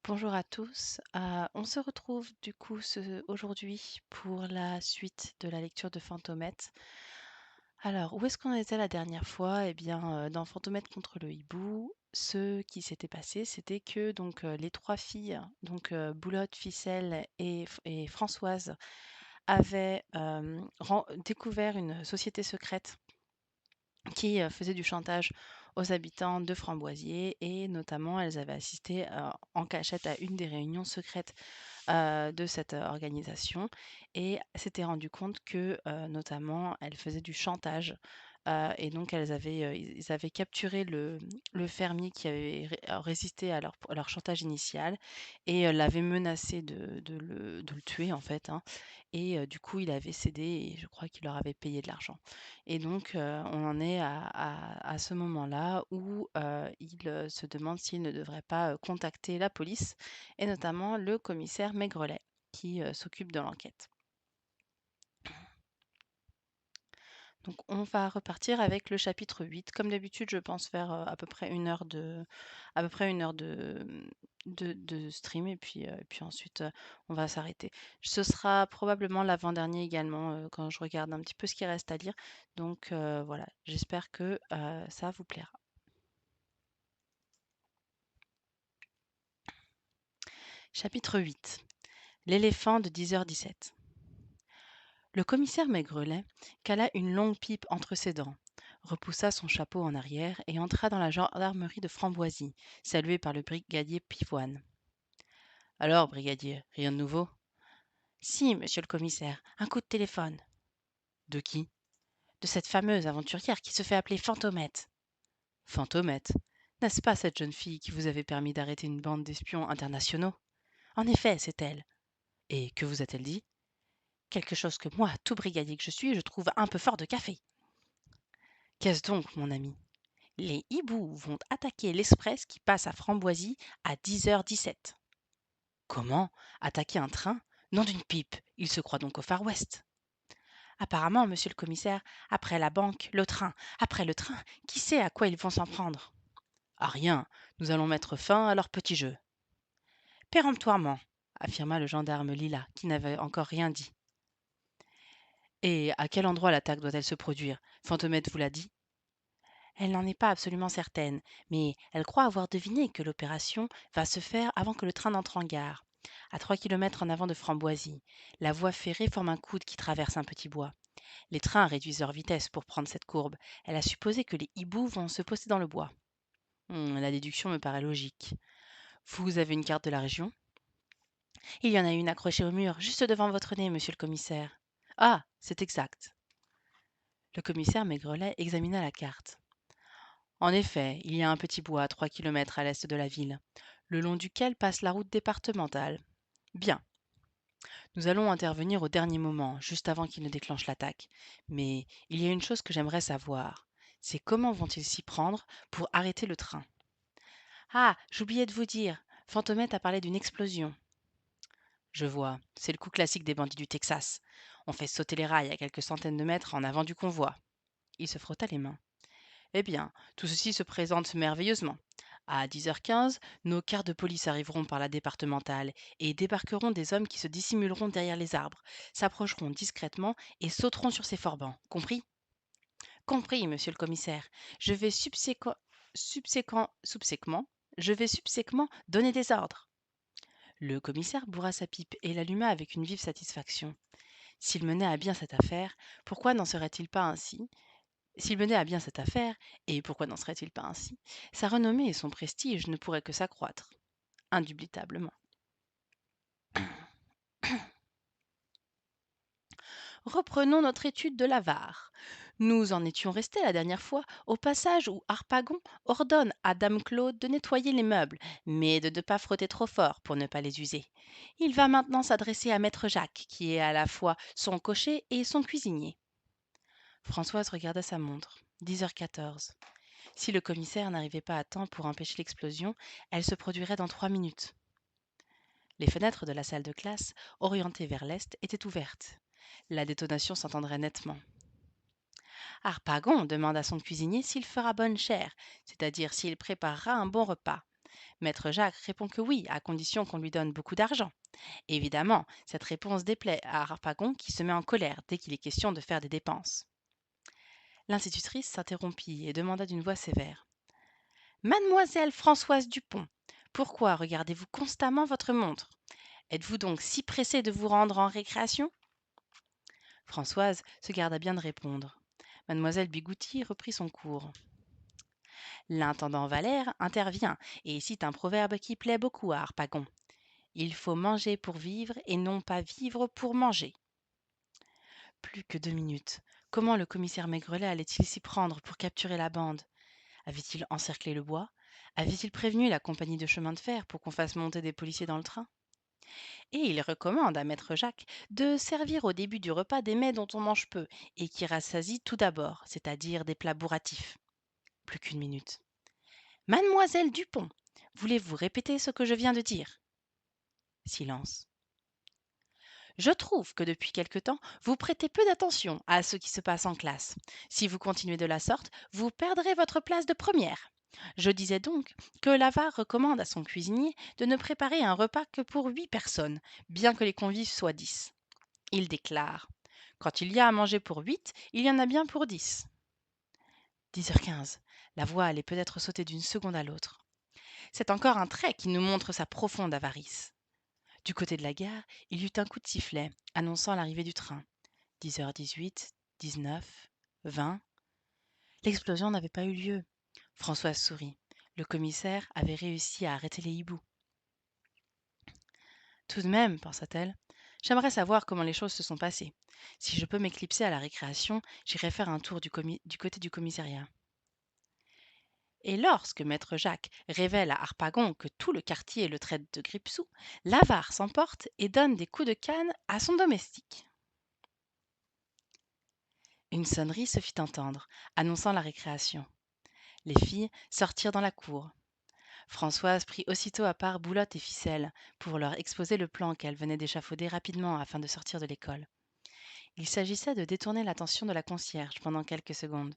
Bonjour à tous. On se retrouve du coup aujourd'hui pour la suite de la lecture de Fantomette. Alors, où est-ce qu'on était la dernière fois? Eh bien, dans Fantomette contre le hibou, ce qui s'était passé, c'était que donc les trois filles, donc Boulotte, Ficelle et Françoise, avaient découvert une société secrète qui faisait du chantage aux habitants de Framboisier et notamment elles avaient assisté en cachette à une des réunions secrètes de cette organisation et s'étaient rendues compte que notamment elles faisaient du chantage. Et donc ils avaient capturé le fermier qui avait résisté à leur chantage initial et l'avaient menacé de le tuer en fait, hein. Et du coup, il avait cédé et je crois qu'il leur avait payé de l'argent. Et donc, on en est à ce moment-là où il se demande s'il ne devrait pas contacter la police et notamment le commissaire Maigrelet qui s'occupe de l'enquête. Donc, on va repartir avec le chapitre 8. Comme d'habitude, je pense faire à peu près une heure de stream et puis ensuite on va s'arrêter. Ce sera probablement l'avant-dernier également quand je regarde un petit peu ce qui reste à lire. Donc voilà, j'espère que ça vous plaira. Chapitre 8. L'éléphant de 10h17. Le commissaire Maigrelet cala une longue pipe entre ses dents, repoussa son chapeau en arrière et entra dans la gendarmerie de Framboisie, salué par le brigadier Pivoine. Alors, brigadier, rien de nouveau? Si, monsieur le commissaire, un coup de téléphone. De qui? De cette fameuse aventurière qui se fait appeler Fantomette. Fantomette? N'est-ce pas cette jeune fille qui vous avait permis d'arrêter une bande d'espions internationaux? En effet, c'est elle. Et que vous a-t-elle dit? Quelque chose que moi, tout brigadier que je suis, je trouve un peu fort de café. Qu'est-ce donc, mon ami? Les hiboux vont attaquer l'express qui passe à Framboisie à 10h17. Comment? Attaquer un train? Nom d'une pipe, ils se croient donc au Far West. Apparemment, monsieur le commissaire, après la banque, le train, après le train, qui sait à quoi ils vont s'en prendre? À rien, nous allons mettre fin à leur petit jeu. Péremptoirement, affirma le gendarme Lila, qui n'avait encore rien dit. Et à quel endroit l'attaque doit-elle se produire? Fantomette vous l'a dit? Elle n'en est pas absolument certaine, mais elle croit avoir deviné que l'opération va se faire avant que le train n'entre en gare. À 3 kilomètres en avant de Framboisie, la voie ferrée forme un coude qui traverse un petit bois. Les trains réduisent leur vitesse pour prendre cette courbe. Elle a supposé que les hiboux vont se poster dans le bois. La déduction me paraît logique. Vous avez une carte de la région? Il y en a une accrochée au mur, juste devant votre nez, monsieur le commissaire. Ah, c'est exact. Le commissaire Maigrelet examina la carte. En effet, il y a un petit bois à 3 kilomètres à l'est de la ville, le long duquel passe la route départementale. Bien, nous allons intervenir au dernier moment, juste avant qu'il ne déclenche l'attaque. Mais il y a une chose que j'aimerais savoir. C'est comment vont-ils s'y prendre pour arrêter le train? Ah, j'oubliais de vous dire, Fantomette a parlé d'une explosion. Je vois, c'est le coup classique des bandits du Texas. On fait sauter les rails à quelques centaines de mètres en avant du convoi. Il se frotta les mains. Eh bien, tout ceci se présente merveilleusement. À 10h15, nos cars de police arriveront par la départementale et débarqueront des hommes qui se dissimuleront derrière les arbres, s'approcheront discrètement et sauteront sur ces forbans. Compris? Compris, monsieur le commissaire. Je vais subséquemment, je vais subséquemment donner des ordres. Le commissaire bourra sa pipe et l'alluma avec une vive satisfaction. S'il menait à bien cette affaire, pourquoi n'en serait-il pas ainsi? S'il menait à bien cette affaire, et pourquoi n'en serait-il pas ainsi, sa renommée et son prestige ne pourraient que s'accroître, indubitablement. Reprenons notre étude de l'avare. Nous en étions restés la dernière fois au passage où Harpagon ordonne à Dame Claude de nettoyer les meubles, mais de ne pas frotter trop fort pour ne pas les user. Il va maintenant s'adresser à Maître Jacques, qui est à la fois son cocher et son cuisinier. Françoise regarda sa montre. 10h14. Si le commissaire n'arrivait pas à temps pour empêcher l'explosion, elle se produirait dans 3 minutes. Les fenêtres de la salle de classe, orientées vers l'est, étaient ouvertes. La détonation s'entendrait nettement. Harpagon demande à son cuisinier s'il fera bonne chère, c'est-à-dire s'il préparera un bon repas. Maître Jacques répond que oui, à condition qu'on lui donne beaucoup d'argent. Évidemment, cette réponse déplaît à Harpagon qui se met en colère dès qu'il est question de faire des dépenses. L'institutrice s'interrompit et demanda d'une voix sévère. Mademoiselle Françoise Dupont, pourquoi regardez-vous constamment votre montre? Êtes-vous donc si pressée de vous rendre en récréation? Françoise se garda bien de répondre. Mademoiselle Bigouti reprit son cours. L'intendant Valère intervient et cite un proverbe qui plaît beaucoup à Harpagon. Il faut manger pour vivre et non pas vivre pour manger. Plus que 2 minutes. Comment le commissaire Maigrelet allait-il s'y prendre pour capturer la bande? Avait-il encerclé le bois? Avait-il prévenu la compagnie de chemin de fer pour qu'on fasse monter des policiers dans le train? Et il recommande à maître Jacques de servir au début du repas des mets dont on mange peu et qui rassasient tout d'abord, c'est-à-dire des plats bourratifs. Plus qu'une minute. Mademoiselle Dupont, voulez-vous répéter ce que je viens de dire? Silence. Je trouve que depuis quelque temps, vous prêtez peu d'attention à ce qui se passe en classe. Si vous continuez de la sorte, vous perdrez votre place de première. Je disais donc que l'avare recommande à son cuisinier de ne préparer un repas que pour 8 personnes, bien que les convives soient 10. Il déclare: quand il y a à manger pour 8, il y en a bien pour 10. 10h15. La voix allait peut-être sauter d'une seconde à l'autre. C'est encore un trait qui nous montre sa profonde avarice. Du côté de la gare, il y eut un coup de sifflet, annonçant l'arrivée du train. 10h18, 19, 20. L'explosion n'avait pas eu lieu. Françoise sourit. Le commissaire avait réussi à arrêter les hiboux. Tout de même, pensa-t-elle, j'aimerais savoir comment les choses se sont passées. Si je peux m'éclipser à la récréation, j'irai faire un tour du côté du commissariat. Et lorsque maître Jacques révèle à Harpagon que tout le quartier le traite de grippe-sous, l'avare s'emporte et donne des coups de canne à son domestique. Une sonnerie se fit entendre, annonçant la récréation. Les filles sortirent dans la cour. Françoise prit aussitôt à part Boulotte et Ficelle pour leur exposer le plan qu'elle venait d'échafauder rapidement afin de sortir de l'école. Il s'agissait de détourner l'attention de la concierge pendant quelques secondes.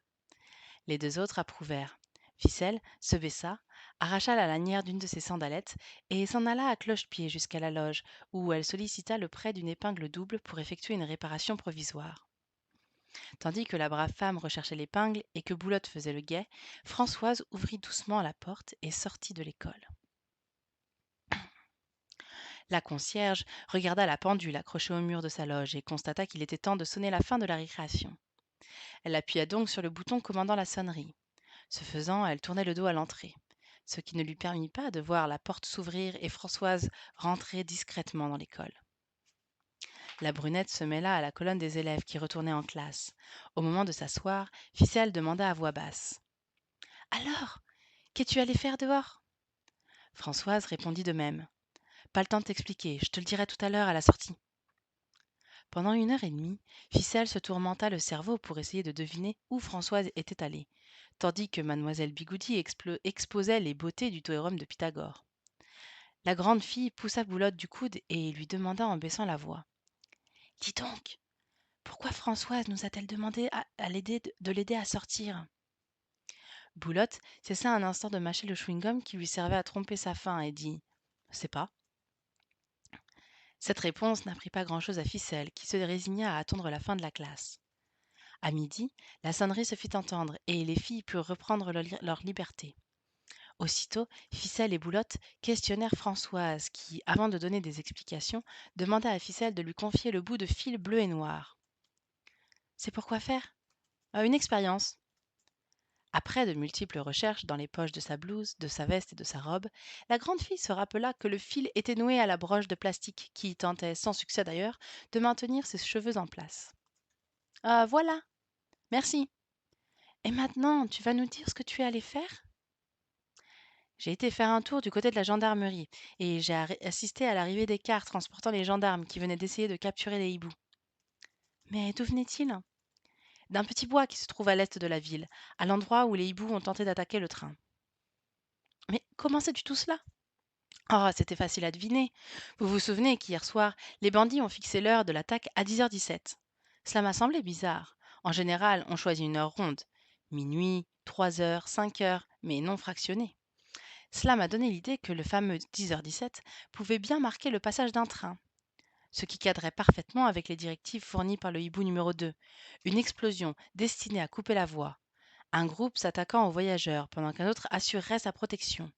Les deux autres approuvèrent. Ficelle se baissa, arracha la lanière d'une de ses sandalettes et s'en alla à cloche-pied jusqu'à la loge, où elle sollicita le prêt d'une épingle double pour effectuer une réparation provisoire. Tandis que la brave femme recherchait l'épingle et que Boulotte faisait le guet, Françoise ouvrit doucement la porte et sortit de l'école. La concierge regarda la pendule accrochée au mur de sa loge et constata qu'il était temps de sonner la fin de la récréation. Elle appuya donc sur le bouton commandant la sonnerie. Ce faisant, elle tournait le dos à l'entrée, ce qui ne lui permit pas de voir la porte s'ouvrir et Françoise rentrer discrètement dans l'école. La brunette se mêla à la colonne des élèves qui retournaient en classe. Au moment de s'asseoir, Ficelle demanda à voix basse: alors, qu'es-tu allé faire dehors? Françoise répondit de même: pas le temps de t'expliquer, je te le dirai tout à l'heure à la sortie. Pendant 1 heure et demie, Ficelle se tourmenta le cerveau pour essayer de deviner où Françoise était allée, tandis que mademoiselle Bigouti exposait les beautés du théorème de Pythagore. La grande fille poussa Boulotte du coude et lui demanda en baissant la voix: dis donc, pourquoi Françoise nous a-t-elle demandé de l'aider à sortir? Boulotte cessa un instant de mâcher le chewing-gum qui lui servait à tromper sa faim et dit: sais pas. Cette réponse n'apprit pas grand-chose à Ficelle, qui se résigna à attendre la fin de la classe. À midi, la sonnerie se fit entendre et les filles purent reprendre leur liberté. Aussitôt, Ficelle et Boulotte questionnèrent Françoise qui, avant de donner des explications, demanda à Ficelle de lui confier le bout de fil bleu et noir. C'est pour quoi faire? Une expérience. Après de multiples recherches dans les poches de sa blouse, de sa veste et de sa robe, la grande fille se rappela que le fil était noué à la broche de plastique qui tentait, sans succès d'ailleurs, de maintenir ses cheveux en place. Ah, voilà, merci. Et maintenant, tu vas nous dire ce que tu es allé faire? J'ai été faire un tour du côté de la gendarmerie et j'ai assisté à l'arrivée des cars transportant les gendarmes qui venaient d'essayer de capturer les hiboux. Mais d'où venaient-ils? D'un petit bois qui se trouve à l'est de la ville, à l'endroit où les hiboux ont tenté d'attaquer le train. Mais comment sais-tu tout cela? Oh, c'était facile à deviner. Vous vous souvenez qu'hier soir, les bandits ont fixé l'heure de l'attaque à 10h17. Cela m'a semblé bizarre. En général, on choisit une heure ronde. Minuit, 3h, 5h, mais non fractionnée. Cela m'a donné l'idée que le fameux 10h17 pouvait bien marquer le passage d'un train, ce qui cadrait parfaitement avec les directives fournies par le hibou numéro 2. Une explosion destinée à couper la voie. Un groupe s'attaquant aux voyageurs pendant qu'un autre assurerait sa protection.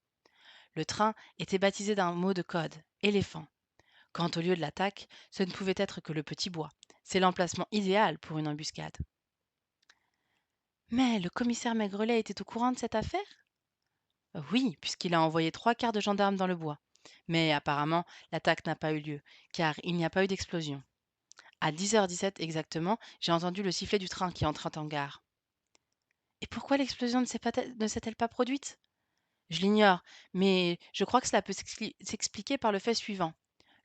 Le train était baptisé d'un mot de code, éléphant. Quant au lieu de l'attaque, ce ne pouvait être que le petit bois. C'est l'emplacement idéal pour une embuscade. Mais le commissaire Maigrelet était au courant de cette affaire? Oui, puisqu'il a envoyé 3 quarts de gendarmes dans le bois. Mais apparemment, l'attaque n'a pas eu lieu, car il n'y a pas eu d'explosion. À 10h17 exactement, j'ai entendu le sifflet du train qui entrait en gare. Et pourquoi l'explosion ne s'est-elle pas produite? Je l'ignore, mais je crois que cela peut s'expliquer par le fait suivant.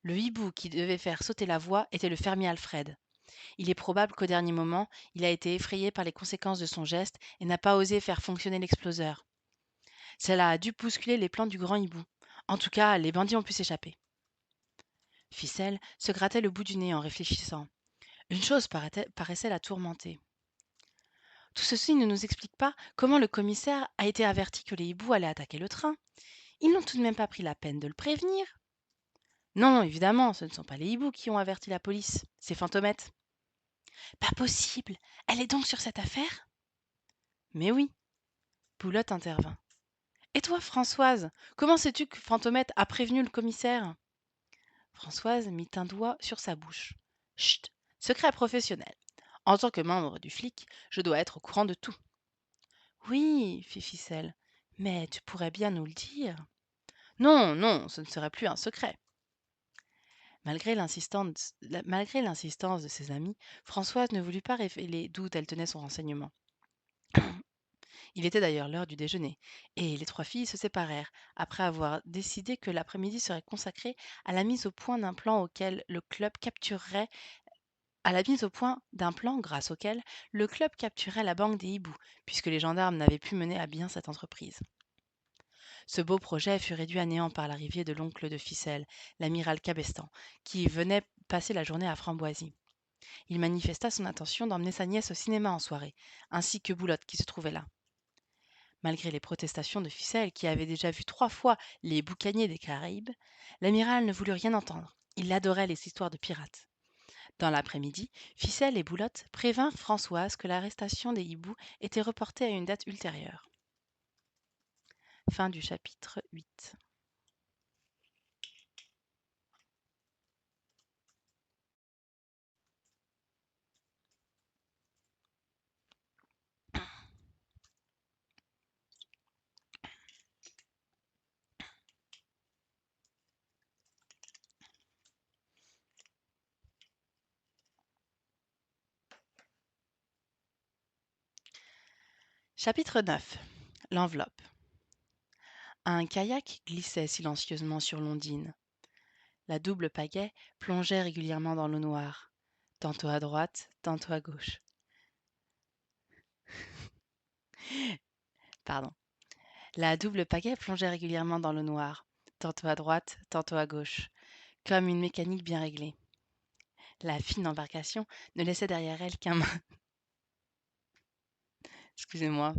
Le hibou qui devait faire sauter la voie était le fermier Alfred. Il est probable qu'au dernier moment, il a été effrayé par les conséquences de son geste et n'a pas osé faire fonctionner l'exploseur. Cela a dû bousculer les plans du grand hibou. En tout cas, les bandits ont pu s'échapper. Ficelle se grattait le bout du nez en réfléchissant. Une chose paraissait la tourmenter. Tout ceci ne nous explique pas comment le commissaire a été averti que les hiboux allaient attaquer le train. Ils n'ont tout de même pas pris la peine de le prévenir. Non, évidemment, ce ne sont pas les hiboux qui ont averti la police, c'est Fantomette. Pas possible. Elle est donc sur cette affaire? Mais oui, Boulotte intervint. Et toi, Françoise, comment sais-tu que Fantomette a prévenu le commissaire? Françoise mit un doigt sur sa bouche. Chut, secret professionnel. En tant que membre du flic, je dois être au courant de tout. Oui, fit Ficelle, mais tu pourrais bien nous le dire. Non, non, ce ne serait plus un secret. Malgré l'insistance de ses amis, Françoise ne voulut pas révéler d'où elle tenait son renseignement. Il était d'ailleurs l'heure du déjeuner, et les 3 filles se séparèrent, après avoir décidé que l'après-midi serait consacré à la mise au point d'un plan grâce auquel le club capturerait la banque des hiboux, puisque les gendarmes n'avaient pu mener à bien cette entreprise. Ce beau projet fut réduit à néant par l'arrivée de l'oncle de Ficelle, l'amiral Cabestan, qui venait passer la journée à Framboisie. Il manifesta son intention d'emmener sa nièce au cinéma en soirée, ainsi que Boulotte qui se trouvait là. Malgré les protestations de Ficelle, qui avait déjà vu 3 fois les boucaniers des Caraïbes, l'amiral ne voulut rien entendre. Il adorait les histoires de pirates. Dans l'après-midi, Ficelle et Boulotte prévinrent Françoise que l'arrestation des hiboux était reportée à une date ultérieure. Fin du chapitre 8. Chapitre 9. L'enveloppe. Un kayak glissait silencieusement sur l'ondine. La double pagaie plongeait régulièrement dans l'eau noire, tantôt à droite, tantôt à gauche. Pardon. La double pagaie plongeait régulièrement dans l'eau noire, tantôt à droite, tantôt à gauche, comme une mécanique bien réglée. La fine embarcation ne laissait derrière elle qu'un... Excusez-moi,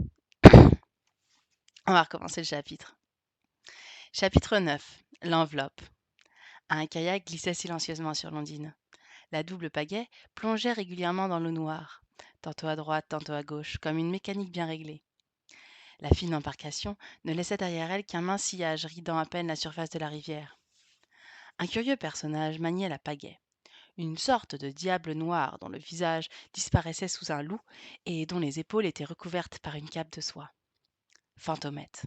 on va recommencer le chapitre. Chapitre 9. L'enveloppe. Un kayak glissait silencieusement sur l'ondine. La double pagaie plongeait régulièrement dans l'eau noire, tantôt à droite, tantôt à gauche, comme une mécanique bien réglée. La fine embarcation ne laissait derrière elle qu'un mince sillage ridant à peine la surface de la rivière. Un curieux personnage maniait la pagaie. Une sorte de diable noir dont le visage disparaissait sous un loup et dont les épaules étaient recouvertes par une cape de soie. Fantomette.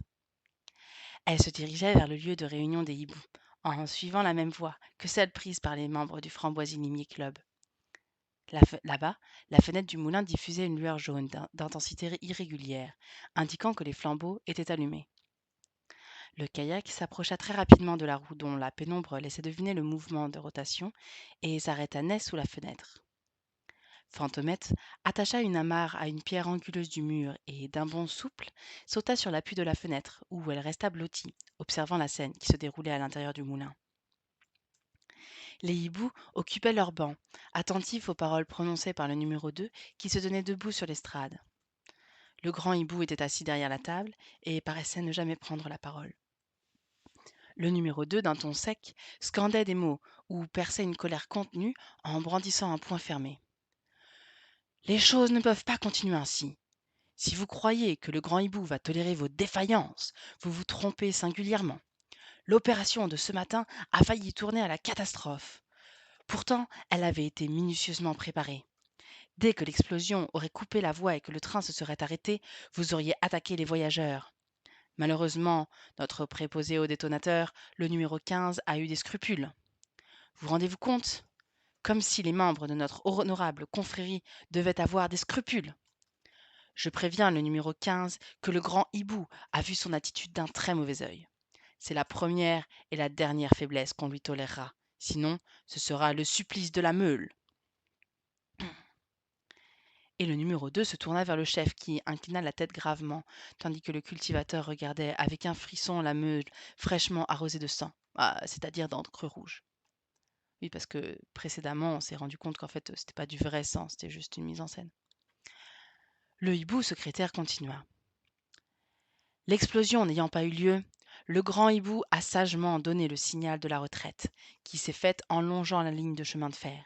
Elle se dirigeait vers le lieu de réunion des hiboux, en suivant la même voie que celle prise par les membres du Framboisinimier Club. Là-bas, la fenêtre du moulin diffusait une lueur jaune d'intensité irrégulière, indiquant que les flambeaux étaient allumés. Le kayak s'approcha très rapidement de la roue dont la pénombre laissait deviner le mouvement de rotation et s'arrêta net sous la fenêtre. Fantomette attacha une amarre à une pierre anguleuse du mur et, d'un bond souple, sauta sur l'appui de la fenêtre, où elle resta blottie, observant la scène qui se déroulait à l'intérieur du moulin. Les hiboux occupaient leur banc, attentifs aux paroles prononcées par le numéro 2 qui se tenait debout sur l'estrade. Le grand hibou était assis derrière la table et paraissait ne jamais prendre la parole. Le numéro 2, d'un ton sec, scandait des mots ou perçait une colère contenue en brandissant un poing fermé. Les choses ne peuvent pas continuer ainsi. Si vous croyez que le grand hibou va tolérer vos défaillances, vous vous trompez singulièrement. L'opération de ce matin a failli tourner à la catastrophe. Pourtant, elle avait été minutieusement préparée. Dès que l'explosion aurait coupé la voie et que le train se serait arrêté, vous auriez attaqué les voyageurs. Malheureusement, notre préposé au détonateur, le numéro 15, a eu des scrupules. Vous rendez-vous compte? Comme si les membres de notre honorable confrérie devaient avoir des scrupules. Je préviens le numéro 15 que le grand hibou a vu son attitude d'un très mauvais œil. C'est la première et la dernière faiblesse qu'on lui tolérera. Sinon, ce sera le supplice de la meule. Et le numéro 2 se tourna vers le chef qui inclina la tête gravement, tandis que le cultivateur regardait avec un frisson la meule fraîchement arrosée de sang, c'est-à-dire d'encre rouge. Oui, parce que précédemment, on s'est rendu compte qu'en fait, c'était pas du vrai sang, c'était juste une mise en scène. Le hibou secrétaire continua. L'explosion n'ayant pas eu lieu, le grand hibou a sagement donné le signal de la retraite, qui s'est faite en longeant la ligne de chemin de fer.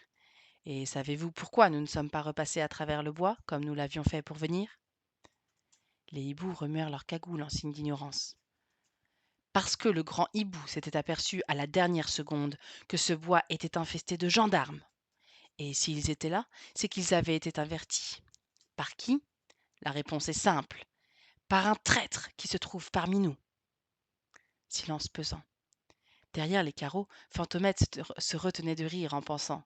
Et savez-vous pourquoi nous ne sommes pas repassés à travers le bois, comme nous l'avions fait pour venir? Les hiboux remuèrent leurs cagoules en signe d'ignorance. Parce que le grand hibou s'était aperçu à la dernière seconde que ce bois était infesté de gendarmes. Et s'ils étaient là, c'est qu'ils avaient été avertis. Par qui? La réponse est simple. Par un traître qui se trouve parmi nous. Silence pesant. Derrière les carreaux, Fantomette se retenait de rire en pensant.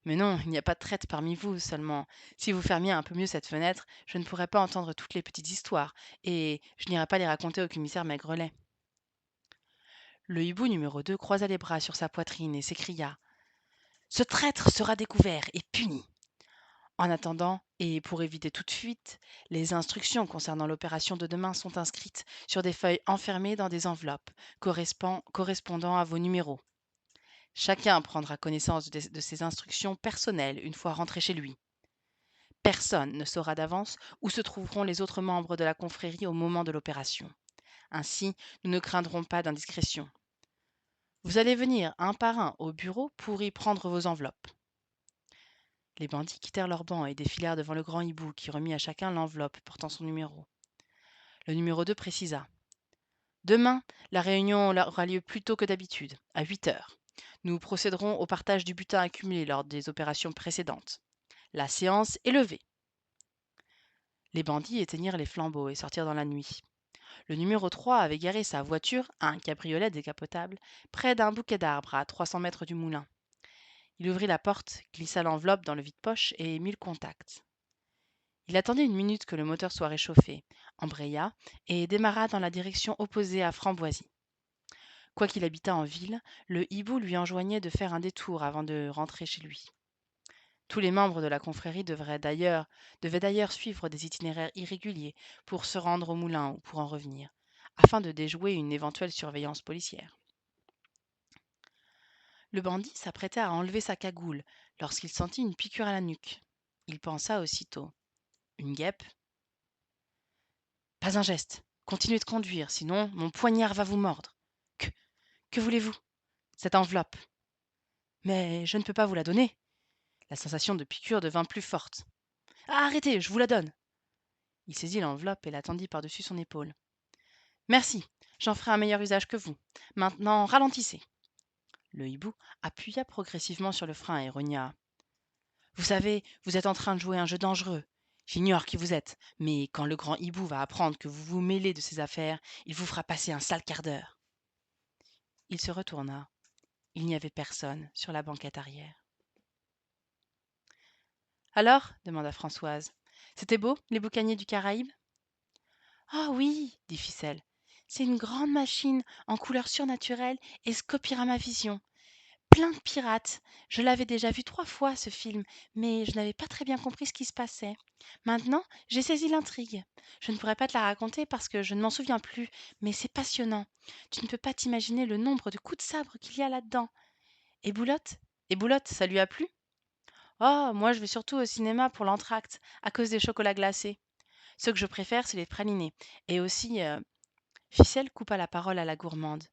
Mais non, il n'y a pas de traître parmi vous, seulement. Si vous fermiez un peu mieux cette fenêtre, je ne pourrais pas entendre toutes les petites histoires, et je n'irais pas les raconter au commissaire Maigrelet. Le hibou numéro 2 croisa les bras sur sa poitrine et s'écria. Ce traître sera découvert et puni. En attendant, et pour éviter toute fuite, les instructions concernant l'opération de demain sont inscrites sur des feuilles enfermées dans des enveloppes correspondant à vos numéros. Chacun prendra connaissance de ces instructions personnelles une fois rentré chez lui. Personne ne saura d'avance où se trouveront les autres membres de la confrérie au moment de l'opération. Ainsi, nous ne craindrons pas d'indiscrétion. Vous allez venir un par un au bureau pour y prendre vos enveloppes. Les bandits quittèrent leur banc et défilèrent devant le grand hibou qui remit à chacun l'enveloppe portant son numéro. Le numéro 2 précisa. Demain, la réunion aura lieu plus tôt que d'habitude, à 8 heures. Nous procéderons au partage du butin accumulé lors des opérations précédentes. La séance est levée. Les bandits éteignirent les flambeaux et sortirent dans la nuit. Le numéro 3 avait garé sa voiture, un cabriolet décapotable, près d'un bouquet d'arbres à 300 mètres du moulin. Il ouvrit la porte, glissa l'enveloppe dans le vide-poche et mit le contact. Il attendit une minute que le moteur soit réchauffé, embraya et démarra dans la direction opposée à Framboisie. Quoiqu'il habitât en ville, le hibou lui enjoignait de faire un détour avant de rentrer chez lui. Tous les membres de la confrérie devaient d'ailleurs suivre des itinéraires irréguliers pour se rendre au moulin ou pour en revenir, afin de déjouer une éventuelle surveillance policière. Le bandit s'apprêtait à enlever sa cagoule lorsqu'il sentit une piqûre à la nuque. Il pensa aussitôt. Une guêpe? Pas un geste. Continuez de conduire, sinon mon poignard va vous mordre. Que voulez-vous? Cette enveloppe. Mais je ne peux pas vous la donner. La sensation de piqûre devint plus forte. Ah, arrêtez, je vous la donne. Il saisit l'enveloppe et la tendit par-dessus son épaule. Merci, j'en ferai un meilleur usage que vous. Maintenant, ralentissez. Le hibou appuya progressivement sur le frein et rogna. Vous savez, vous êtes en train de jouer un jeu dangereux. J'ignore qui vous êtes, mais quand le grand hibou va apprendre que vous vous mêlez de ses affaires, il vous fera passer un sale quart d'heure. Il se retourna. Il n'y avait personne sur la banquette arrière. Alors demanda Françoise. C'était beau, les boucaniers du Caraïbe? Ah oui, dit Ficelle. C'est une grande machine en couleur surnaturelle et scopiera ma vision. Plein de pirates. Je l'avais déjà vu 3 fois, ce film, mais je n'avais pas très bien compris ce qui se passait. Maintenant, j'ai saisi l'intrigue. Je ne pourrais pas te la raconter parce que je ne m'en souviens plus, mais c'est passionnant. Tu ne peux pas t'imaginer le nombre de coups de sabre qu'il y a là-dedans. Et Boulotte? Et Boulotte, ça lui a plu? Oh, moi je vais surtout au cinéma pour l'entracte, à cause des chocolats glacés. Ceux que je préfère, c'est les pralinés. Et aussi, Ficelle coupa la parole à la gourmande.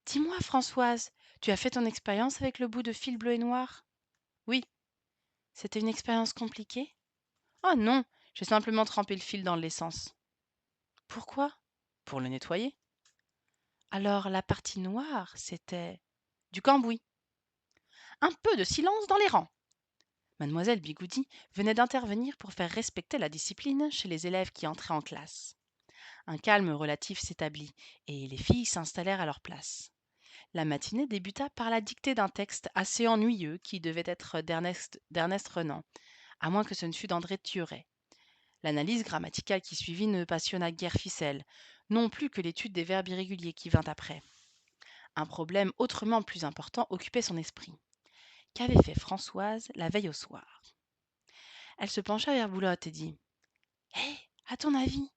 Dis-moi, Françoise, tu as fait ton expérience avec le bout de fil bleu et noir? Oui. C'était une expérience compliquée? Oh non, j'ai simplement trempé le fil dans l'essence. Pourquoi? Pour le nettoyer. Alors la partie noire, c'était du cambouis. Un peu de silence dans les rangs. Mademoiselle Bigoudi venait d'intervenir pour faire respecter la discipline chez les élèves qui entraient en classe. Un calme relatif s'établit et les filles s'installèrent à leur place. La matinée débuta par la dictée d'un texte assez ennuyeux qui devait être d'Ernest Renan, à moins que ce ne fût d'André Thioret. L'analyse grammaticale qui suivit ne passionna guère Ficelle, non plus que l'étude des verbes irréguliers qui vint après. Un problème autrement plus important occupait son esprit. Qu'avait fait Françoise la veille au soir? Elle se pencha vers Boulotte et dit: Hé, à ton avis,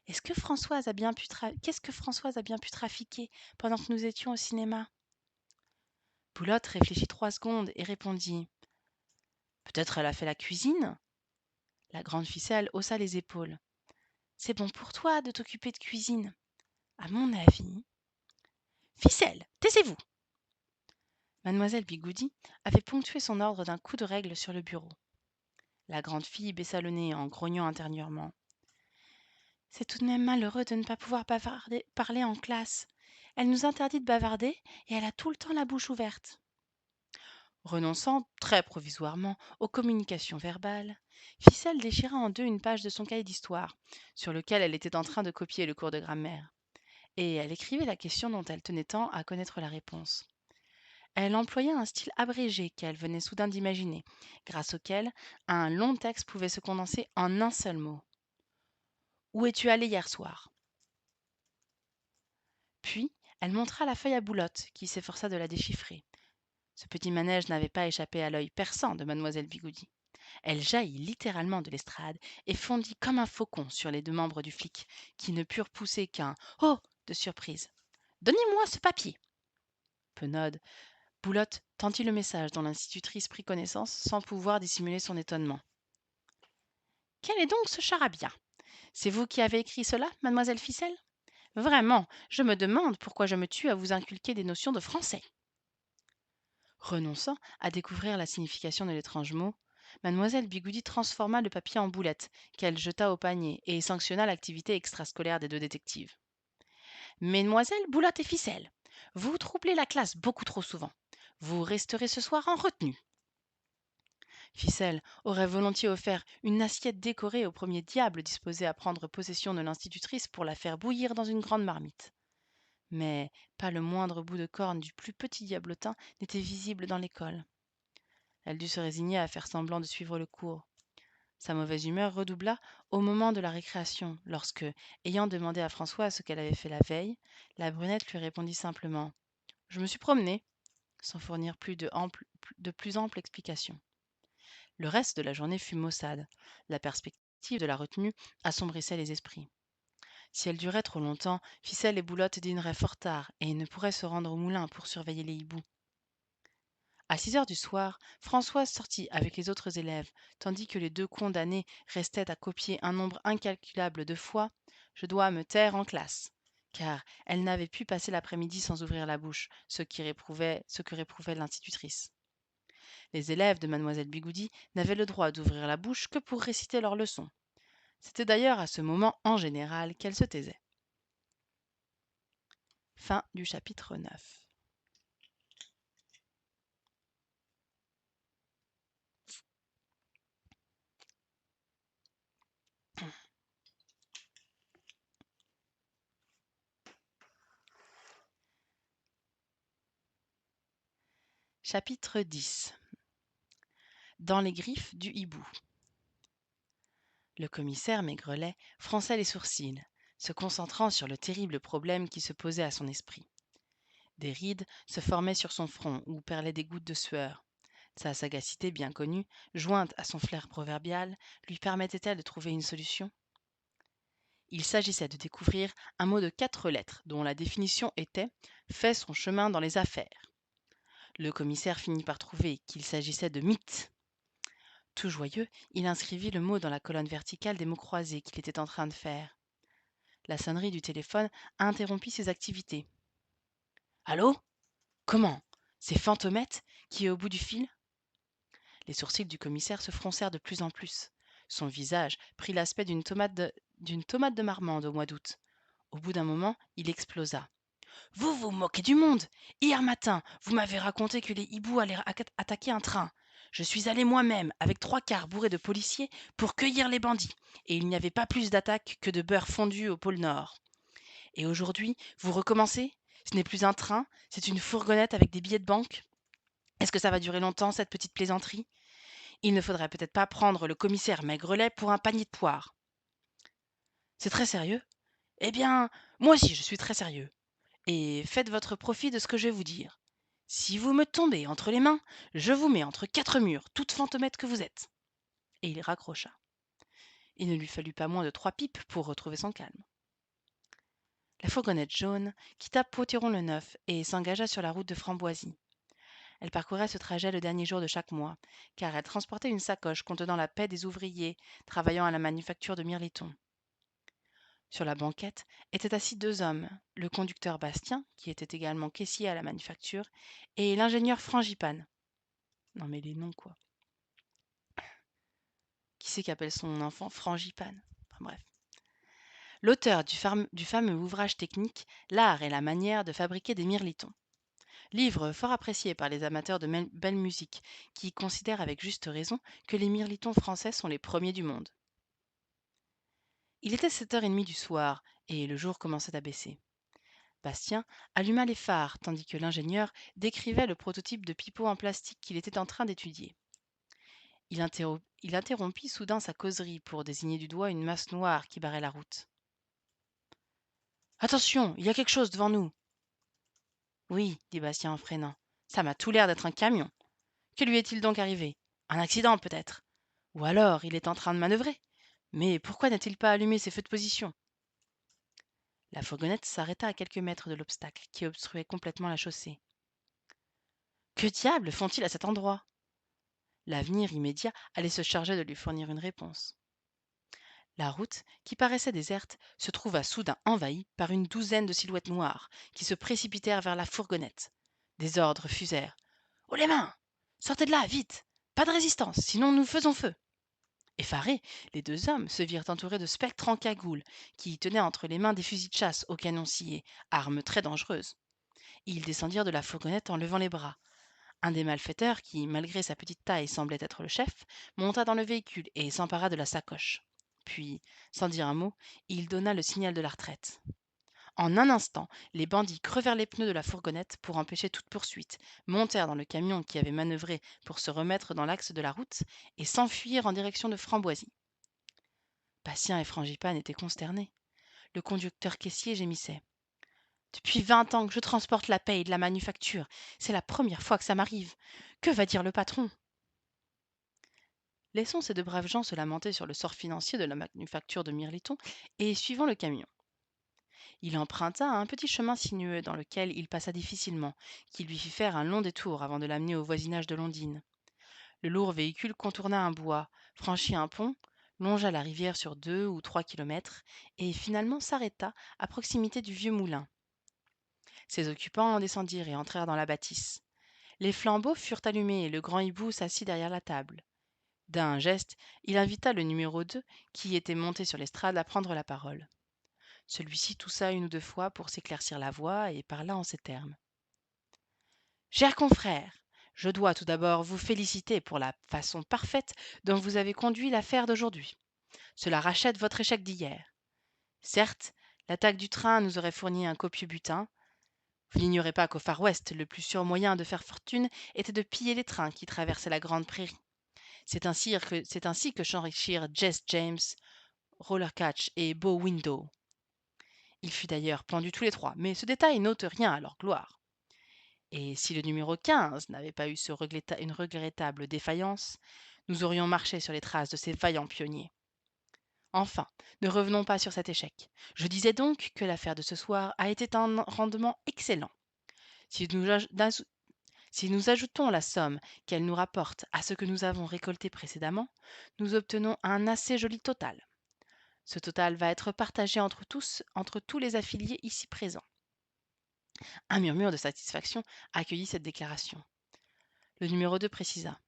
qu'est-ce que Françoise a bien pu trafiquer pendant que nous étions au cinéma? Boulotte réfléchit 3 secondes et répondit: Peut-être elle a fait la cuisine? La grande ficelle haussa les épaules. C'est bon pour toi de t'occuper de cuisine. À mon avis. Ficelle, taisez-vous! Mademoiselle Bigoudi avait ponctué son ordre d'un coup de règle sur le bureau. La grande fille baissa le nez en grognant intérieurement. C'est tout de même malheureux de ne pas pouvoir parler en classe. Elle nous interdit de bavarder et elle a tout le temps la bouche ouverte. Renonçant, très provisoirement, aux communications verbales, Ficelle déchira en deux une page de son cahier d'histoire, sur lequel elle était en train de copier le cours de grammaire, et elle écrivait la question dont elle tenait tant à connaître la réponse. Elle employa un style abrégé qu'elle venait soudain d'imaginer, grâce auquel un long texte pouvait se condenser en un seul mot. Où es-tu allé hier soir? Puis, elle montra la feuille à Boulotte, qui s'efforça de la déchiffrer. Ce petit manège n'avait pas échappé à l'œil perçant de mademoiselle Bigoudi. Elle jaillit littéralement de l'estrade et fondit comme un faucon sur les deux membres du flic, qui ne purent pousser qu'un Oh de surprise. Donnez-moi ce papier. Penaude, Boulotte tendit le message dont l'institutrice prit connaissance sans pouvoir dissimuler son étonnement. Quel est donc ce charabia? C'est vous qui avez écrit cela, mademoiselle Ficelle? Vraiment, je me demande pourquoi je me tue à vous inculquer des notions de français. Renonçant à découvrir la signification de l'étrange mot, mademoiselle Bigoudi transforma le papier en boulettes, qu'elle jeta au panier, et sanctionna l'activité extrascolaire des deux détectives. Mesdemoiselles Boulotte et Ficelle, vous troublez la classe beaucoup trop souvent. Vous resterez ce soir en retenue. Ficelle aurait volontiers offert une assiette décorée au premier diable disposé à prendre possession de l'institutrice pour la faire bouillir dans une grande marmite. Mais pas le moindre bout de corne du plus petit diablotin n'était visible dans l'école. Elle dut se résigner à faire semblant de suivre le cours. Sa mauvaise humeur redoubla au moment de la récréation, lorsque, ayant demandé à Françoise ce qu'elle avait fait la veille, la brunette lui répondit simplement: Je me suis promenée, sans fournir de plus amples explications. Le reste de la journée fut maussade. La perspective de la retenue assombrissait les esprits. Si elle durait trop longtemps, Ficelle et Boulotte dîneraient fort tard et ne pourraient se rendre au moulin pour surveiller les hiboux. À 6 heures du soir, Françoise sortit avec les autres élèves, tandis que les deux condamnés restaient à copier un nombre incalculable de fois Je dois me taire en classe, car elle n'avait pu passer l'après-midi sans ouvrir la bouche, ce que réprouvait l'institutrice. Les élèves de mademoiselle Bigoudi n'avaient le droit d'ouvrir la bouche que pour réciter leurs leçons. C'était d'ailleurs à ce moment en général qu'elles se taisaient. Fin du chapitre 9. Chapitre 10. Dans les griffes du hibou. Le commissaire Maigrelet fronçait les sourcils, se concentrant sur le terrible problème qui se posait à son esprit. Des rides se formaient sur son front où perlaient des gouttes de sueur. Sa sagacité bien connue, jointe à son flair proverbial, lui permettait-elle de trouver une solution? Il s'agissait de découvrir un mot de 4 lettres dont la définition était « fait son chemin dans les affaires ». Le commissaire finit par trouver qu'il s'agissait de mythe. Tout joyeux, il inscrivit le mot dans la colonne verticale des mots croisés qu'il était en train de faire. La sonnerie du téléphone interrompit ses activités. Allô? Comment? C'est Fantomette qui est au bout du fil? Les sourcils du commissaire se froncèrent de plus en plus. Son visage prit l'aspect d'une tomate de marmande au mois d'août. Au bout d'un moment, il explosa. Vous vous moquez du monde. Hier matin, vous m'avez raconté que les hiboux allaient attaquer un train. Je suis allé moi-même, avec 3 cars bourrés de policiers, pour cueillir les bandits, et il n'y avait pas plus d'attaques que de beurre fondu au pôle Nord. Et aujourd'hui, vous recommencez? Ce n'est plus un train, c'est une fourgonnette avec des billets de banque. Est-ce que ça va durer longtemps, cette petite plaisanterie? Il ne faudrait peut-être pas prendre le commissaire Maigrelet pour un panier de poires. C'est très sérieux? Eh bien, moi aussi je suis très sérieux. Et faites votre profit de ce que je vais vous dire. Si vous me tombez entre les mains, je vous mets entre 4 murs, toute fantomette que vous êtes. Et il raccrocha. Il ne lui fallut pas moins de 3 pipes pour retrouver son calme. La fourgonnette jaune quitta Potiron-le-Neuf et s'engagea sur la route de Framboisie. Elle parcourait ce trajet le dernier jour de chaque mois, car elle transportait une sacoche contenant la paie des ouvriers travaillant à la manufacture de Mirliton. Sur la banquette étaient assis 2 hommes, le conducteur Bastien, qui était également caissier à la manufacture, et l'ingénieur Frangipane. Non mais les noms quoi. Qui c'est qui appelle son enfant Frangipane? Enfin bref. L'auteur du fameux ouvrage technique L'art et la manière de fabriquer des mirlitons. Livre fort apprécié par les amateurs de belle musique, qui considèrent avec juste raison que les mirlitons français sont les premiers du monde. Il était 7h30 du soir, et le jour commençait à baisser. Bastien alluma les phares, tandis que l'ingénieur décrivait le prototype de pipeau en plastique qu'il était en train d'étudier. Il interrompit soudain sa causerie pour désigner du doigt une masse noire qui barrait la route. Attention, il y a quelque chose devant nous. Oui, dit Bastien en freinant. Ça m'a tout l'air d'être un camion. Que lui est-il donc arrivé? Un accident, peut-être. Ou alors il est en train de manœuvrer. Mais pourquoi n'a-t-il pas allumé ses feux de position? La fourgonnette s'arrêta à quelques mètres de l'obstacle qui obstruait complètement la chaussée. Que diable font-ils à cet endroit? L'avenir immédiat allait se charger de lui fournir une réponse. La route, qui paraissait déserte, se trouva soudain envahie par une douzaine de silhouettes noires qui se précipitèrent vers la fourgonnette. Des ordres fusèrent. Haut les mains! Sortez de là, vite! Pas de résistance, sinon nous faisons feu! Effarés, les 2 hommes se virent entourés de spectres en cagoule qui tenaient entre les mains des fusils de chasse au canon scié, armes très dangereuses. Ils descendirent de la fourgonnette en levant les bras. Un des malfaiteurs, qui, malgré sa petite taille, semblait être le chef, monta dans le véhicule et s'empara de la sacoche. Puis, sans dire un mot, il donna le signal de la retraite. En un instant, les bandits crevèrent les pneus de la fourgonnette pour empêcher toute poursuite, montèrent dans le camion qui avait manœuvré pour se remettre dans l'axe de la route et s'enfuirent en direction de Framboisie. Bastien et Frangipane étaient consternés. Le conducteur caissier gémissait. Depuis 20 ans que je transporte la paye de la manufacture. C'est la première fois que ça m'arrive. Que va dire le patron? Laissons ces 2 braves gens se lamenter sur le sort financier de la manufacture de Mirliton et suivons le camion. Il emprunta un petit chemin sinueux dans lequel il passa difficilement, qui lui fit faire un long détour avant de l'amener au voisinage de Londines. Le lourd véhicule contourna un bois, franchit un pont, longea la rivière sur 2 ou 3 kilomètres et finalement s'arrêta à proximité du vieux moulin. Ses occupants en descendirent et entrèrent dans la bâtisse. Les flambeaux furent allumés et le grand hibou s'assit derrière la table. D'un geste, il invita le numéro 2, qui était monté sur l'estrade, à prendre la parole. Celui-ci toussa 1 ou 2 fois pour s'éclaircir la voix et parla en ces termes. Chers confrères, je dois tout d'abord vous féliciter pour la façon parfaite dont vous avez conduit l'affaire d'aujourd'hui. Cela rachète votre échec d'hier. Certes, l'attaque du train nous aurait fourni un copieux butin. Vous n'ignorez pas qu'au Far West, le plus sûr moyen de faire fortune était de piller les trains qui traversaient la grande prairie. C'est ainsi que s'enrichirent Jess James, Rollercatch et Bow Window. Il fut d'ailleurs pendu tous les 3, mais ce détail n'ôte rien à leur gloire. Et si le numéro 15 n'avait pas eu une regrettable défaillance, nous aurions marché sur les traces de ces vaillants pionniers. Enfin, ne revenons pas sur cet échec. Je disais donc que l'affaire de ce soir a été un rendement excellent. Si nous, si nous ajoutons la somme qu'elle nous rapporte à ce que nous avons récolté précédemment, nous obtenons un assez joli total. Ce total va être partagé entre tous les affiliés ici présents. Un murmure de satisfaction accueillit cette déclaration. Le numéro 2 précisa.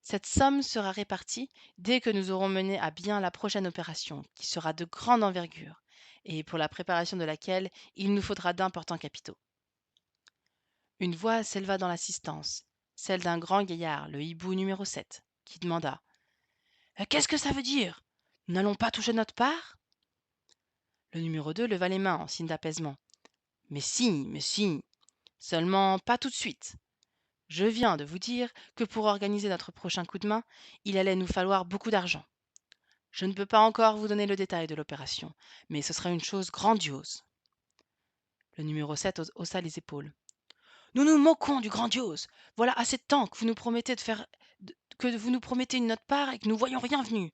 Cette somme sera répartie dès que nous aurons mené à bien la prochaine opération, qui sera de grande envergure, et pour la préparation de laquelle il nous faudra d'importants capitaux. Une voix s'éleva dans l'assistance, celle d'un grand gaillard, le hibou numéro 7, qui demanda. Qu'est-ce que ça veut dire? Nous n'allons pas toucher notre part? Le numéro 2 leva les mains en signe d'apaisement. Mais si, seulement pas tout de suite. Je viens de vous dire que pour organiser notre prochain coup de main, il allait nous falloir beaucoup d'argent. Je ne peux pas encore vous donner le détail de l'opération, mais ce sera une chose grandiose. Le numéro 7 haussa les épaules. Nous nous moquons du grandiose. Voilà assez de temps que vous nous promettez que vous nous promettez une note-part et que nous voyons rien venu.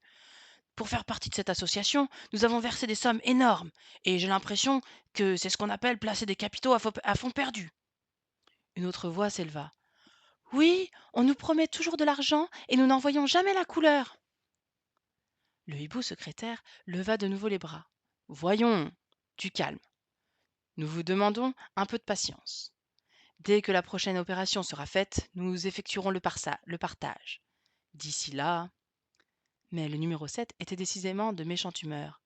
Pour faire partie de cette association, nous avons versé des sommes énormes, et j'ai l'impression que c'est ce qu'on appelle placer des capitaux à fond perdu. Une autre voix s'éleva. Oui, on nous promet toujours de l'argent et nous n'en voyons jamais la couleur. Le hibou secrétaire leva de nouveau les bras. Voyons, du calme. Nous vous demandons un peu de patience. Dès que la prochaine opération sera faite, nous effectuerons le partage. D'ici là. Mais le numéro 7 était décidément de méchante humeur.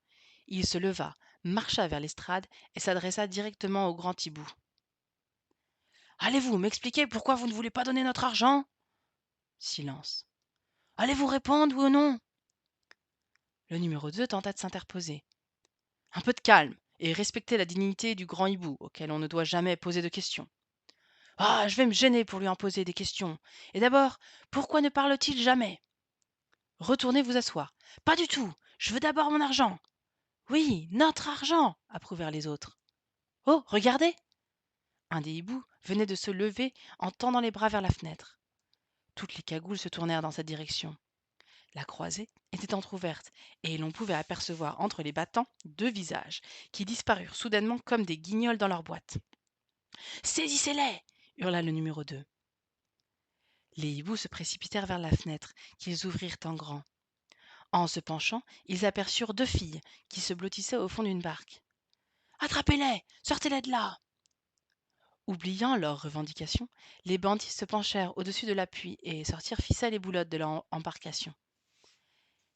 Il se leva, marcha vers l'estrade et s'adressa directement au grand hibou. Allez-vous m'expliquer pourquoi vous ne voulez pas donner notre argent? Silence. Allez-vous répondre, oui ou non? Le numéro 2 tenta de s'interposer. Un peu de calme et respectez la dignité du grand hibou, auquel on ne doit jamais poser de questions. Ah, je vais me gêner pour lui en poser des questions. Et d'abord, pourquoi ne parle-t-il jamais? Retournez vous asseoir. Pas du tout. Je veux d'abord mon argent. Oui, notre argent, approuvèrent les autres. Oh, regardez! Un des hiboux venait de se lever en tendant les bras vers la fenêtre. Toutes les cagoules se tournèrent dans cette direction. La croisée était entr'ouverte, et l'on pouvait apercevoir entre les battants 2 visages, qui disparurent soudainement comme des guignols dans leur boîte. Saisissez-les! Hurla le numéro 2. Les hiboux se précipitèrent vers la fenêtre, qu'ils ouvrirent en grand. En se penchant, ils aperçurent 2 filles, qui se blottissaient au fond d'une barque. Attrapez-les! Sortez-les de là! Oubliant leurs revendications, les bandits se penchèrent au-dessus de l'appui et sortirent ficelles et boulottes de leur embarcation.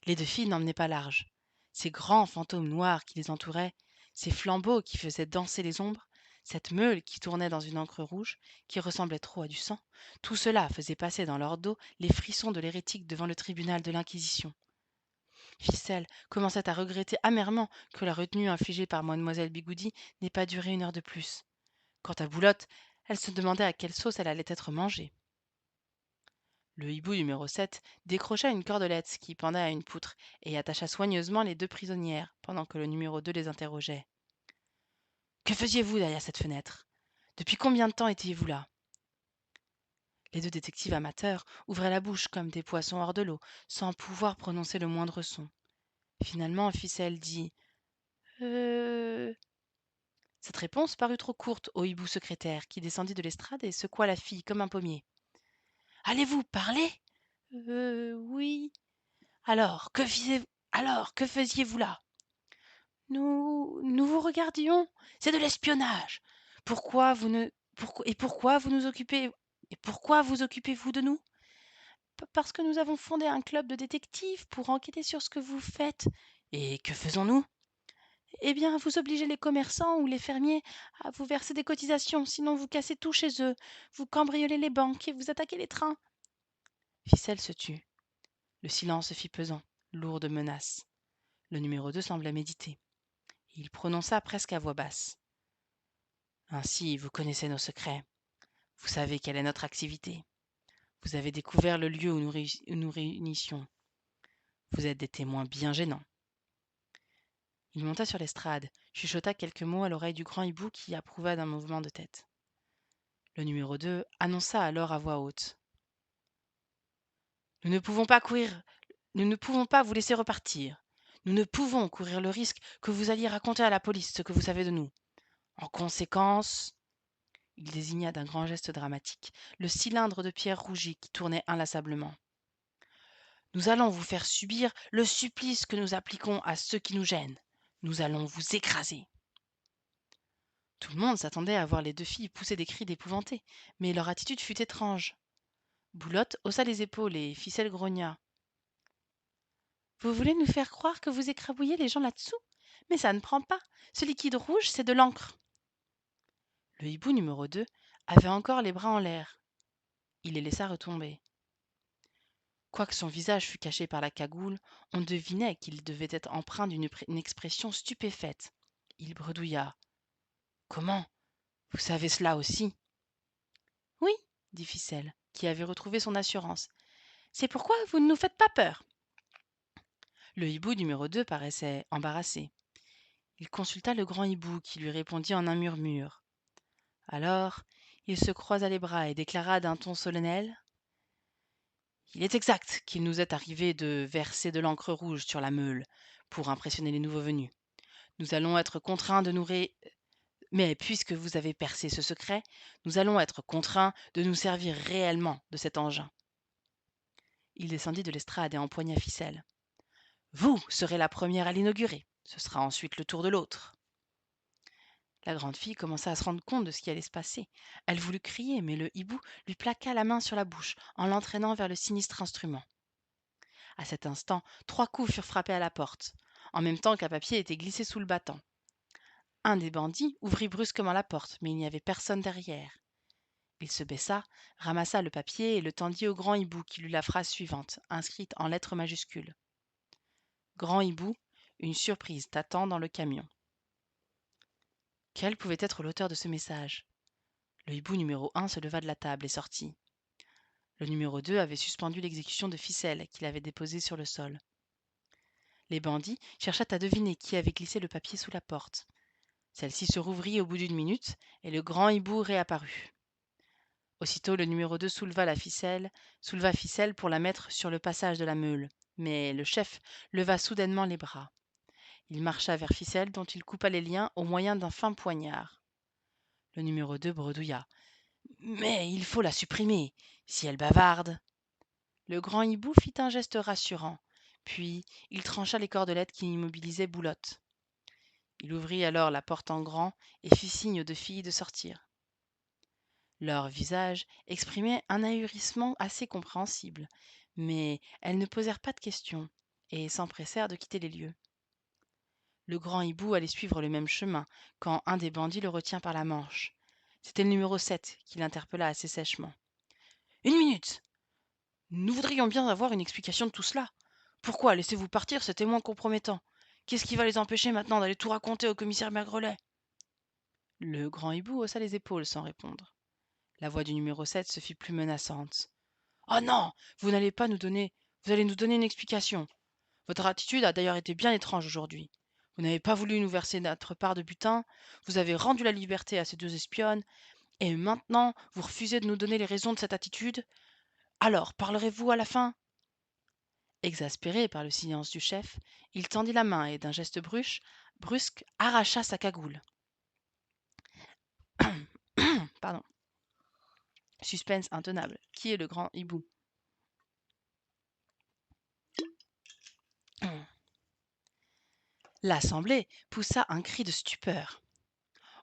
Les 2 filles n'emmenaient pas large. Ces grands fantômes noirs qui les entouraient, ces flambeaux qui faisaient danser les ombres, cette meule qui tournait dans une encre rouge, qui ressemblait trop à du sang, tout cela faisait passer dans leur dos les frissons de l'hérétique devant le tribunal de l'Inquisition. Ficelle commençait à regretter amèrement que la retenue infligée par mademoiselle Bigoudi n'ait pas duré 1 heure de plus. Quant à Boulotte, elle se demandait à quelle sauce elle allait être mangée. Le hibou numéro 7 décrocha une cordelette qui pendait à une poutre et attacha soigneusement les 2 prisonnières pendant que le numéro 2 les interrogeait. Que faisiez-vous derrière cette fenêtre? Depuis combien de temps étiez-vous là? Les 2 détectives amateurs ouvraient la bouche comme des poissons hors de l'eau, sans pouvoir prononcer le moindre son. Finalement, Ficelle dit Cette réponse parut trop courte au hibou secrétaire, qui descendit de l'estrade et secoua la fille comme un pommier. Allez-vous parler? Oui. Alors, que faisiez-vous là? Nous vous regardions. C'est de l'espionnage. Pourquoi vous ne pourquoi et pourquoi vous nous occupez et pourquoi vous occupez-vous de nous? Parce que nous avons fondé un club de détectives pour enquêter sur ce que vous faites. Et que faisons-nous? Eh bien, vous obligez les commerçants ou les fermiers à vous verser des cotisations, sinon vous cassez tout chez eux, vous cambriolez les banques et vous attaquez les trains. Ficelle se tut. Le silence se fit pesant, lourd de menaces. Le numéro 2 semblait méditer. Il prononça presque à voix basse. Ainsi, vous connaissez nos secrets. Vous savez quelle est notre activité. Vous avez découvert le lieu où nous réunissions. Vous êtes des témoins bien gênants. Il monta sur l'estrade, chuchota quelques mots à l'oreille du grand hibou qui approuva d'un mouvement de tête. Le numéro 2 annonça alors à voix haute. Nous ne pouvons pas vous laisser repartir. Nous ne pouvons courir le risque que vous alliez raconter à la police ce que vous savez de nous. En conséquence, il désigna d'un grand geste dramatique le cylindre de pierre rougie qui tournait inlassablement. Nous allons vous faire subir le supplice que nous appliquons à ceux qui nous gênent. Nous allons vous écraser. Tout le monde s'attendait à voir les deux filles pousser des cris d'épouvanté, mais leur attitude fut étrange. Boulotte haussa les épaules et Ficelle grogna. Vous voulez nous faire croire que vous écrabouillez les gens là-dessous? Mais ça ne prend pas. Ce liquide rouge, c'est de l'encre. Le hibou numéro 2 avait encore les bras en l'air. Il les laissa retomber. Quoique son visage fût caché par la cagoule, on devinait qu'il devait être empreint d'une expression stupéfaite. Il bredouilla. Comment? Vous savez cela aussi? Oui, dit Ficelle, qui avait retrouvé son assurance. C'est pourquoi vous ne nous faites pas peur. Le hibou numéro 2 paraissait embarrassé. Il consulta le grand hibou qui lui répondit en un murmure. Alors, il se croisa les bras et déclara d'un ton solennel. Il est exact qu'il nous est arrivé de verser de l'encre rouge sur la meule pour impressionner les nouveaux venus. Nous allons être contraints de nous Mais puisque vous avez percé ce secret, nous allons être contraints de nous servir réellement de cet engin. Il descendit de l'estrade et empoigna Ficelle. Vous serez la première à l'inaugurer. Ce sera ensuite le tour de l'autre. La grande fille commença à se rendre compte de ce qui allait se passer. Elle voulut crier, mais le hibou lui plaqua la main sur la bouche en l'entraînant vers le sinistre instrument. À cet instant, 3 coups furent frappés à la porte, en même temps qu'un papier était glissé sous le battant. Un des bandits ouvrit brusquement la porte, mais il n'y avait personne derrière. Il se baissa, ramassa le papier et le tendit au grand hibou qui lut la phrase suivante, inscrite en lettres majuscules. Grand hibou, une surprise t'attend dans le camion. Quel pouvait être l'auteur de ce message? Le hibou numéro 1 se leva de la table et sortit. Le numéro 2 avait suspendu l'exécution de Ficelle qu'il avait déposée sur le sol. Les bandits cherchaient à deviner qui avait glissé le papier sous la porte. Celle-ci se rouvrit au bout d'une minute et le grand hibou réapparut. Aussitôt, le numéro 2 souleva Ficelle pour la mettre sur le passage de la meule. Mais le chef leva soudainement les bras. Il marcha vers Ficelle dont il coupa les liens au moyen d'un fin poignard. Le numéro 2 bredouilla. Mais il faut la supprimer. Si elle bavarde. Le grand hibou fit un geste rassurant. Puis il trancha les cordelettes qui immobilisaient Boulotte. Il ouvrit alors la porte en grand et fit signe aux deux filles de sortir. Leurs visages exprimaient un ahurissement assez compréhensible, mais elles ne posèrent pas de questions et s'empressèrent de quitter les lieux. Le grand hibou allait suivre le même chemin quand un des bandits le retint par la manche. C'était le numéro 7 qui l'interpella assez sèchement. Une minute! Nous voudrions bien avoir une explication de tout cela. Pourquoi laissez-vous partir ce témoin compromettant? Qu'est-ce qui va les empêcher maintenant d'aller tout raconter au commissaire Maigrelet? Le grand hibou haussa les épaules sans répondre. La voix du numéro 7 se fit plus menaçante. Oh non! Vous n'allez pas nous donner. Vous allez nous donner une explication. Votre attitude a d'ailleurs été bien étrange aujourd'hui. Vous n'avez pas voulu nous verser notre part de butin, vous avez rendu la liberté à ces 2 espionnes, et maintenant vous refusez de nous donner les raisons de cette attitude. Alors, parlerez-vous à la fin? Exaspéré par le silence du chef, il tendit la main et d'un geste brusque arracha sa cagoule. Pardon. Suspense intenable. Qui est le grand hibou? L'assemblée poussa un cri de stupeur.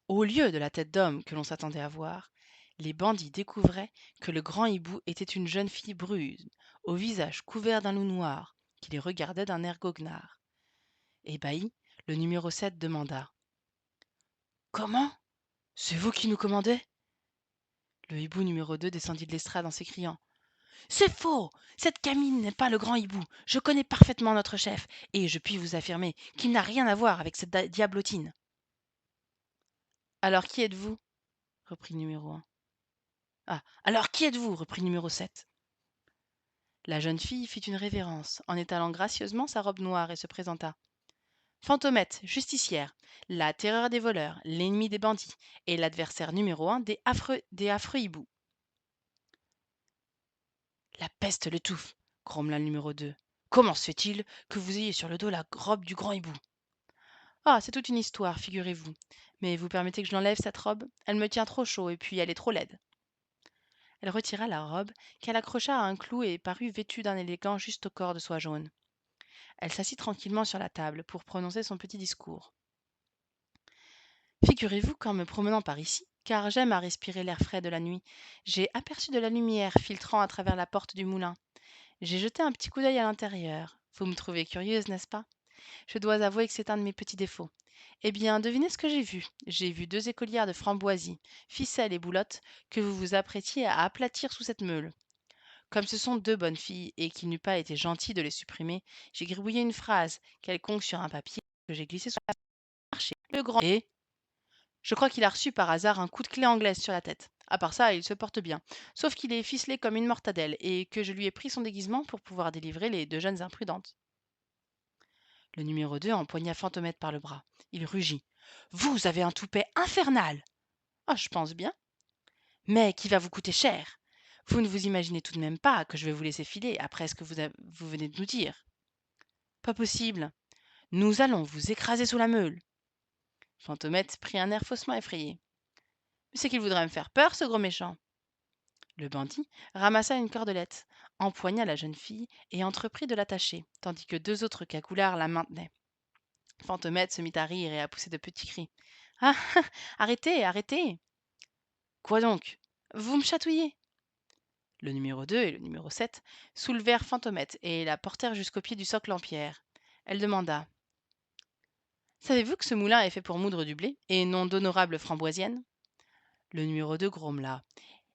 Au lieu de la tête d'homme que l'on s'attendait à voir, les bandits découvraient que le grand hibou était une jeune fille brune, au visage couvert d'un loup noir, qui les regardait d'un air goguenard. Ébahi, le numéro 7 demanda. Comment? C'est vous qui nous commandez? Le hibou numéro 2 descendit de l'estrade en s'écriant. C'est faux! Cette gamine n'est pas le grand hibou. Je connais parfaitement notre chef, et je puis vous affirmer qu'il n'a rien à voir avec cette diablotine. Alors qui êtes-vous? Reprit le numéro 1. Ah, alors qui êtes-vous? Reprit le numéro 7. La jeune fille fit une révérence, en étalant gracieusement sa robe noire et se présenta. Fantomette, justicière, la terreur des voleurs, l'ennemi des bandits, et l'adversaire numéro 1 des affreux hiboux. La peste l'étouffe, grommela le numéro 2. Comment se fait-il que vous ayez sur le dos la robe du grand hibou? Ah, c'est toute une histoire, figurez-vous. Mais vous permettez que je l'enlève, cette robe? Elle me tient trop chaud, et puis elle est trop laide. Elle retira la robe, qu'elle accrocha à un clou et parut vêtue d'un élégant juste au corps de soie jaune. Elle s'assit tranquillement sur la table pour prononcer son petit discours. Figurez-vous qu'en me promenant par ici, car j'aime à respirer l'air frais de la nuit, j'ai aperçu de la lumière filtrant à travers la porte du moulin. J'ai jeté un petit coup d'œil à l'intérieur. Vous me trouvez curieuse, n'est-ce pas? Je dois avouer que c'est un de mes petits défauts. Eh bien, devinez ce que j'ai vu. J'ai vu deux écolières de framboisie, ficelles et boulottes, que vous vous apprêtiez à aplatir sous cette meule. Comme ce sont deux bonnes filles et qu'il n'eût pas été gentil de les supprimer, j'ai gribouillé une phrase quelconque sur un papier que j'ai glissé sur le marché. Le grand et je crois qu'il a reçu par hasard un coup de clé anglaise sur la tête. À part ça, il se porte bien. Sauf qu'il est ficelé comme une mortadelle et que je lui ai pris son déguisement pour pouvoir délivrer les deux jeunes imprudentes. Le numéro 2 empoigna Fantomette par le bras. Il rugit. Vous avez un toupet infernal. Ah, je pense bien. Mais qui va vous coûter cher. Vous ne vous imaginez tout de même pas que je vais vous laisser filer après ce que vous venez de nous dire. Pas possible. Nous allons vous écraser sous la meule. Fantomette prit un air faussement effrayé. Mais c'est qu'il voudrait me faire peur, ce gros méchant. Le bandit ramassa une cordelette, empoigna la jeune fille et entreprit de l'attacher, tandis que deux autres cagoulards la maintenaient. Fantomette se mit à rire et à pousser de petits cris. Ah, arrêtez, arrêtez. Quoi donc? Vous me chatouillez. Le numéro 2 et le numéro 7 soulevèrent Fantomette et la portèrent jusqu'au pied du socle en pierre. Elle demanda. Savez-vous que ce moulin est fait pour moudre du blé et non d'honorables framboisiennes? Le numéro 2 grommela.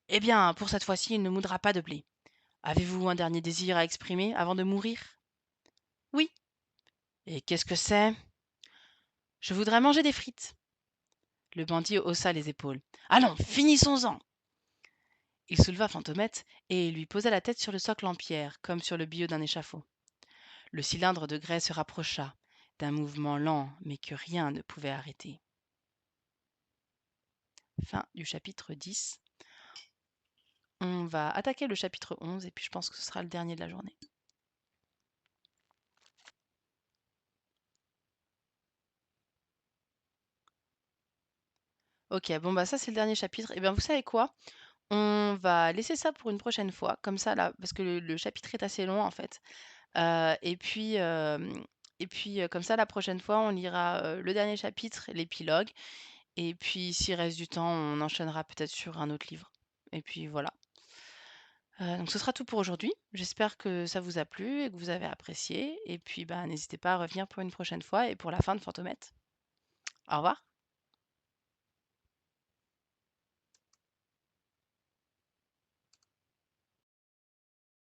Eh bien, pour cette fois-ci, il ne moudra pas de blé. Avez-vous un dernier désir à exprimer avant de mourir? Oui. Et qu'est-ce que c'est? Je voudrais manger des frites. Le bandit haussa les épaules. Allons, finissons-en. Il souleva Fantomette et lui posa la tête sur le socle en pierre, comme sur le billot d'un échafaud. Le cylindre de grès se rapprocha, d'un mouvement lent, mais que rien ne pouvait arrêter. Fin du chapitre 10. On va attaquer le chapitre 11 et puis je pense que ce sera le dernier de la journée. Ok, bon bah ça c'est le dernier chapitre. Et bien vous savez quoi? On va laisser ça pour une prochaine fois, comme ça là, parce que le chapitre est assez long en fait. Et puis, comme ça la prochaine fois on lira le dernier chapitre, l'épilogue. Et puis s'il reste du temps, on enchaînera peut-être sur un autre livre. Et puis voilà. Donc ce sera tout pour aujourd'hui. J'espère que ça vous a plu et que vous avez apprécié. Et puis, bah, n'hésitez pas à revenir pour une prochaine fois et pour la fin de Fantomette. Au revoir.